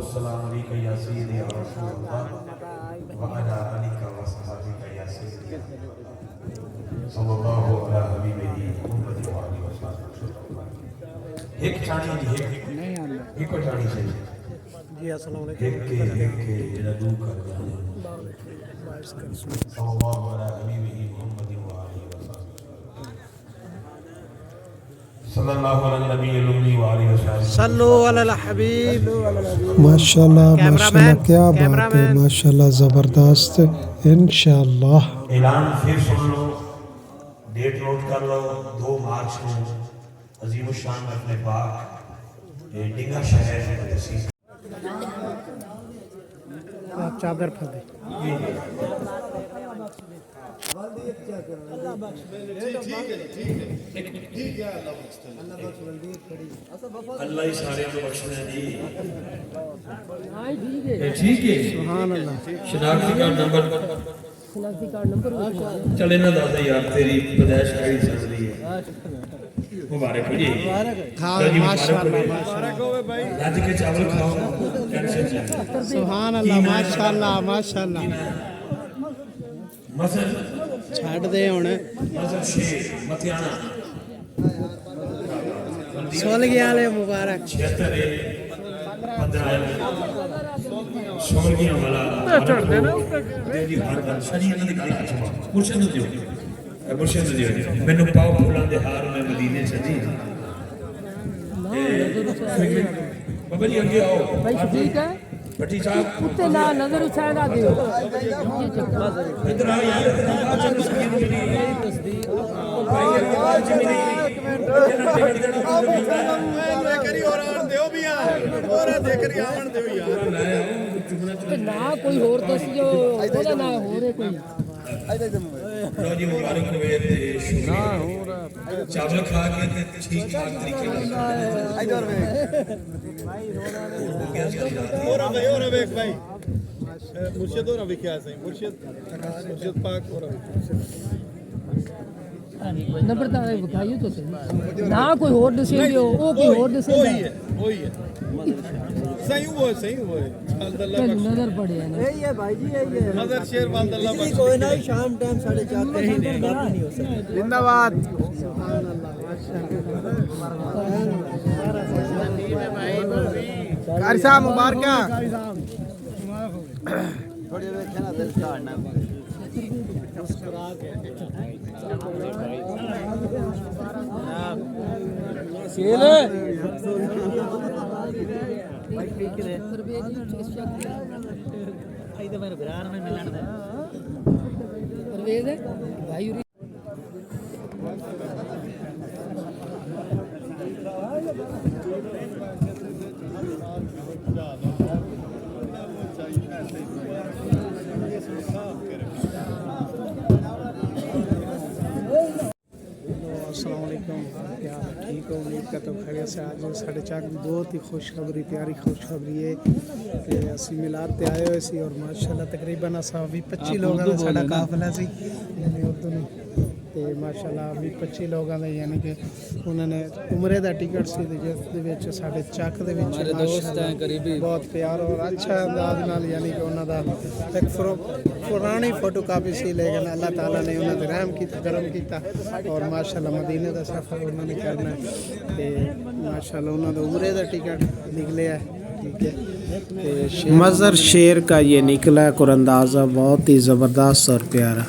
والسلام علیکہ یا سیدی یا رسول اللہ وعلا آلکہ وصحابکہ یا سیدی صلی اللہ علیہ حبیبہ محمد وعلی وسلم. ایک چاڑی ایک چاڑی سے جی السلام علیکم. ایک کے جدو کر جانے صلی اللہ علیہ حبیبہ محمد وعلی وسلم صلی اللہ علیہ نبی الامی وعلی وسلم. صلو علی الحبیب. ماشاءاللہ ماشاءاللہ کیا بات ہے ماشاءاللہ زبردست انشاءاللہ. اعلان پھر سن لو ڈیٹ نوٹ کر لو 2 مارچ کو عظیم الشان اپنے پاک ڈنگا شہر میں تسیس چادر پھر دے. اللہ ہی سارے کو بخشنا جی. ٹھیک ہے سبحان اللہ. شناختی کارڈ نمبر چلے نہ دادا یار تیری پیدائش کئی چل رہی ہے. مبارک ہو جی. ماشاءاللہ ماشاءاللہ. راج کے چاول کھاؤ ٹینشن چاہیے. سبحان اللہ ماشاءاللہ ماشاءاللہ. مصر چھڈ دے ہن مصر شیر متیانہ سول گیا لے مبارک. 76 15 سول گیا والا چڑھ دے نا دی ہر گل شریعت دی گل مرشد دیو مرشد دیو مینوں پاؤ پھولاں دے ہار میں مدینے چلی. بابا جی اگے آؤ بھائی ٹھیک ہے بٹی صاحب کتے نہ نظر اچھائے نہ دیو. ادھر آ یار چل سکین ملی بھائی آج ملی کری اور آن دیو بھی اور دے کری آن دیو یار. نہ کوئی اور دس جو ہوگا نہ ہو رہے کوئی. لو جی مبارک ہوئے تے شکریہ. چاول کھا کے تے ٹھیک ٹھاک طریقے ادھر اور ایک بھائی مرشد اور ابھی کیا صحیح مرشد پاک اور نمبر تا بتائیے تو صحیح نہ کوئی اور دسے دیو او کوئی اور دسے وہی ہے صحیح ہوا اللہ نظر پڑے ہے نا. یہی ہے بھائی جی یہی ہے نظر شیر بند اللہ بخش. کوئی نہیں شام ٹائم 4:30 نہیں ہو سکتا. زندہ باد. سبحان اللہ ماشاءاللہ. قاری صاحب مبارکہ. تھوڑی ویکھے نا دل کاڑنا سیل پرویز ہے بھائی. السلام علیکم. کیا ٹھیک ہو امید کا تو خیریت سے. آج ساڑھے 4 بہت ہی خوشخبری پیاری خوشخبری ہے کہ اسی میلاد تے آئے ہوئے سی اور ماشاءاللہ تقریباً اساں 25 لوگاں دا ساڈا قافلہ سی یعنی اردو نے تے ماشاءاللہ 25 لوگاں دا یعنی کہ انہوں نے عمرے دا ٹکٹ سی جس دے وچ ساڈے چک دے وچ ماشاءاللہ بہت پیار اور اچھا انداز نال یعنی کہ انہاں دا ایک پرانی فوٹو کاپی سی لیکن اللہ تعالیٰ نے انہوں نے رحم کیتا کرم کیتا اور ماشاءاللہ مدینہ دا سفر انہوں نے کرنا ہے تے ماشاءاللہ انہوں نے عمرے دا ٹکٹ نکلے ہے. ٹھیک ہے مظہر شیر کا یہ نکلا ہے قراندازہ بہت ہی زبردست اور پیارا.